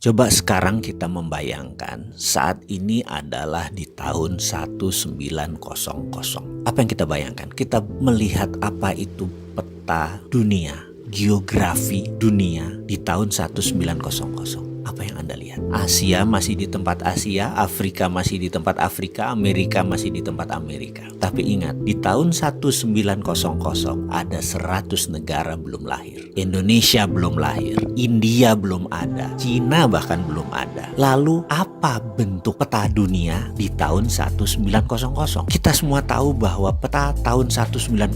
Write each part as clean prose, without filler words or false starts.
Coba sekarang kita membayangkan saat ini adalah di tahun 1900. Apa yang kita bayangkan? Kita melihat apa itu peta dunia, geografi dunia di tahun 1900. Apa yang Anda lihat? Asia masih di tempat Asia, Afrika masih di tempat Afrika, Amerika masih di tempat Amerika. Tapi ingat, di tahun 1900 ada 100 negara belum lahir. Indonesia belum lahir, India belum ada, Cina bahkan belum ada. Lalu apa bentuk peta dunia di tahun 1900? Kita semua tahu bahwa peta tahun 1900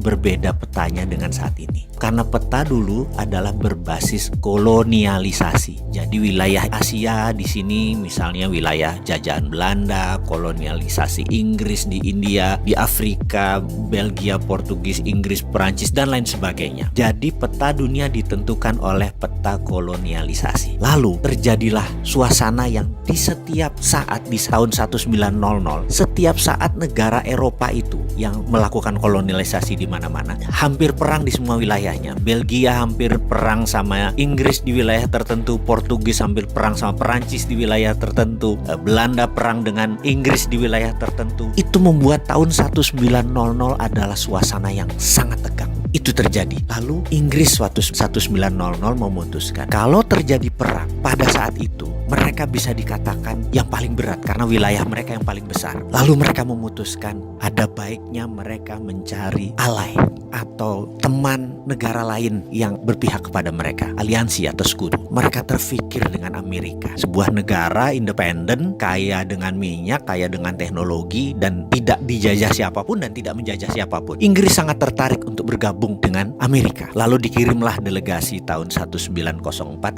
berbeda petanya dengan saat ini. Karena peta dulu adalah berbasis kolonialisasi. Jadi wilayah Asia di sini misalnya wilayah jajahan Belanda, kolonialisasi Inggris di India, di Afrika, Belgia, Portugis, Inggris, Perancis dan lain sebagainya. Jadi peta dunia ditentukan oleh peta kolonialisasi. Lalu terjadilah suasana yang di setiap saat di tahun 1900, setiap saat negara Eropa itu yang melakukan kolonialisasi di mana-mana, hampir perang di semua wilayahnya. Belgia hampir perang sama Inggris di wilayah tertentu, Portugis hampir perang sama Perancis di wilayah tertentu, Belanda perang dengan Inggris di wilayah tertentu. Itu membuat tahun 1900 adalah suasana yang sangat tegang. Itu terjadi. Lalu Inggris waktu 1900 memutuskan kalau terjadi perang pada saat itu mereka bisa dikatakan yang paling berat karena wilayah mereka yang paling besar. Lalu mereka memutuskan ada baiknya mereka mencari ally atau teman negara lain yang berpihak kepada mereka, aliansi atau sekutu. Mereka terfikir dengan Amerika, sebuah negara independen, kaya dengan minyak, kaya dengan teknologi, dan tidak dijajah siapapun dan tidak menjajah siapapun. Inggris sangat tertarik untuk bergabung dengan Amerika. Lalu dikirimlah delegasi tahun 1904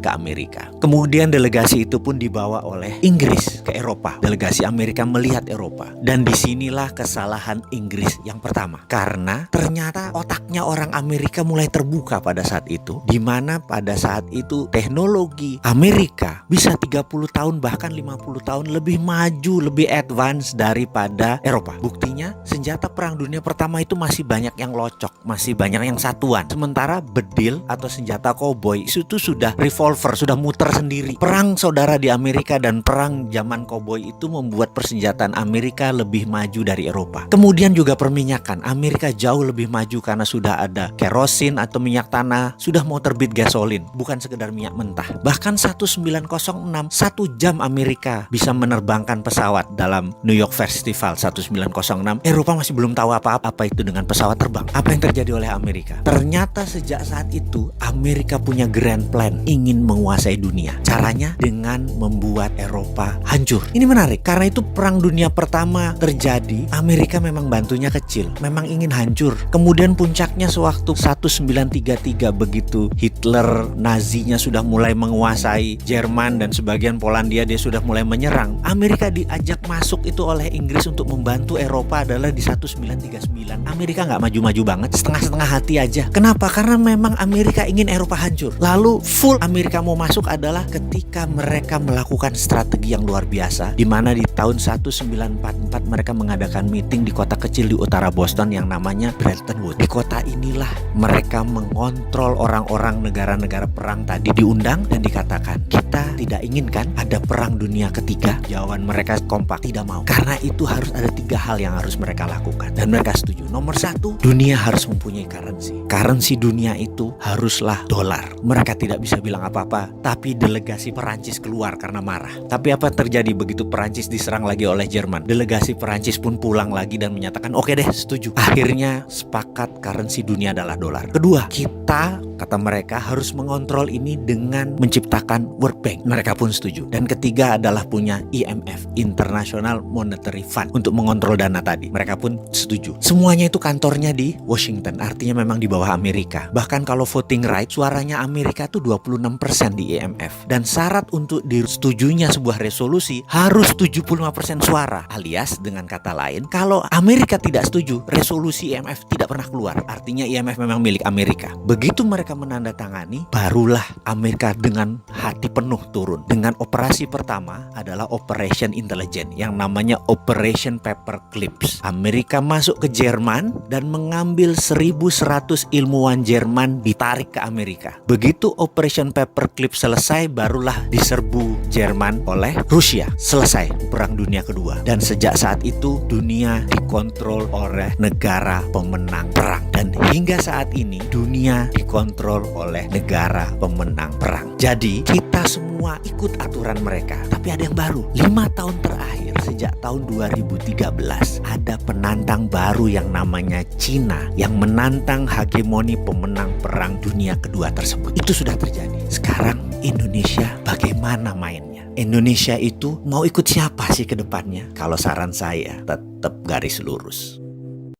ke Amerika. Kemudian delegasi itu pun dibawa oleh Inggris ke Eropa. Delegasi Amerika melihat Eropa. Dan disinilah kesalahan Inggris yang pertama. Karena ternyata otaknya orang Amerika mulai terbuka pada saat itu. Dimana pada saat itu teknologi Amerika bisa 30 tahun bahkan 50 tahun lebih maju, lebih advance daripada Eropa. Buktinya senjata perang dunia pertama itu masih banyak yang locok, masih banyak yang satuan. Sementara bedil atau senjata koboi itu sudah revolver, sudah muter sendiri. Perang saudara di Amerika dan perang zaman koboi itu membuat persenjataan Amerika lebih maju dari Eropa. Kemudian juga perminyakan. Amerika jauh lebih maju karena sudah ada kerosin atau minyak tanah, sudah mau terbit gasolin, bukan sekedar minyak mentah. Bahkan 1906, 1 jam Amerika bisa menerbangkan pesawat dalam New York Festival 1906. Eropa masih belum tahu apa itu dengan pesawat terbang. Apa yang terjadi oleh Amerika? Ternyata sejak saat itu Amerika punya grand plan, ingin menguasai dunia. Caranya dengan membuat Eropa hancur. Ini menarik karena itu perang dunia pertama terjadi, Amerika memang bantunya kecil, memang ingin hancur. Kemudian puncaknya sewaktu 1933 begitu Hitler Nazinya sudah mulai menguasai Jerman dan sebagian Polandia, dia sudah mulai menyerang. Amerika diajak masuk itu oleh Inggris untuk membantu Eropa adalah di 1939. Amerika nggak maju-maju banget, setengah-setengah hati aja. Kenapa? Karena memang Amerika ingin Eropa hancur. Lalu full Amerika mau masuk adalah ketika mereka melakukan strategi yang luar biasa, di mana di tahun 1944 mereka mengadakan meeting di kota kecil di utara Boston yang namanya Bretton Woods. Di kota inilah mereka mengontrol orang-orang negara-negara perang tadi, diundang dan dikatakan kita tidak inginkan ada perang dunia ketiga. Jawaban mereka kompak, tidak mau. Karena itu harus ada 3 hal yang harus mereka lakukan dan mereka setuju. Nomor 1, dunia harus mempunyai currency. Currency dunia itu haruslah dolar. Mereka tidak bisa bilang apa-apa, tapi delegasi Perancis keluar karena marah. Tapi apa yang terjadi begitu Perancis diserang lagi oleh Jerman? Delegasi Perancis pun pulang lagi dan menyatakan oke deh, setuju. Akhirnya sepakat currency dunia adalah dolar. Kedua, kita, kata mereka, harus mengontrol ini dengan menciptakan World Bank. Mereka pun setuju. Dan ketiga adalah punya IMF, International Monetary Fund, untuk mengontrol dana tadi. Mereka pun setuju. Semuanya itu kantornya di Washington, artinya memang di bawah Amerika. Bahkan kalau voting right, suaranya Amerika tuh 26% di IMF. Dan syarat untuk disetujunya sebuah resolusi harus 75% suara. Alias dengan kata lain, kalau Amerika tidak setuju, resolusi IMF tidak pernah keluar. Artinya IMF memang milik Amerika. Begitu mereka menandatangani, barulah Amerika dengan hati penuh turun. Dengan operasi pertama adalah Operation Intelligence yang namanya Operation Paperclips. Amerika masuk ke Jerman Jerman dan mengambil 1.100 ilmuwan Jerman ditarik ke Amerika. Begitu Operation Paperclip selesai, barulah diserbu Jerman oleh Rusia. Selesai Perang Dunia Kedua. Dan sejak saat itu dunia dikontrol oleh negara pemenang perang. Dan hingga saat ini dunia dikontrol oleh negara pemenang perang. Jadi kita semua ikut aturan mereka. Tapi ada yang baru. 5 tahun terakhir sejak tahun 2013 ada penantang baru yang namanya Cina yang menantang hegemoni pemenang perang dunia kedua tersebut. Itu sudah terjadi. Sekarang Indonesia bagaimana mainnya? Indonesia itu mau ikut siapa sih ke depannya? Kalau saran saya tetap garis lurus.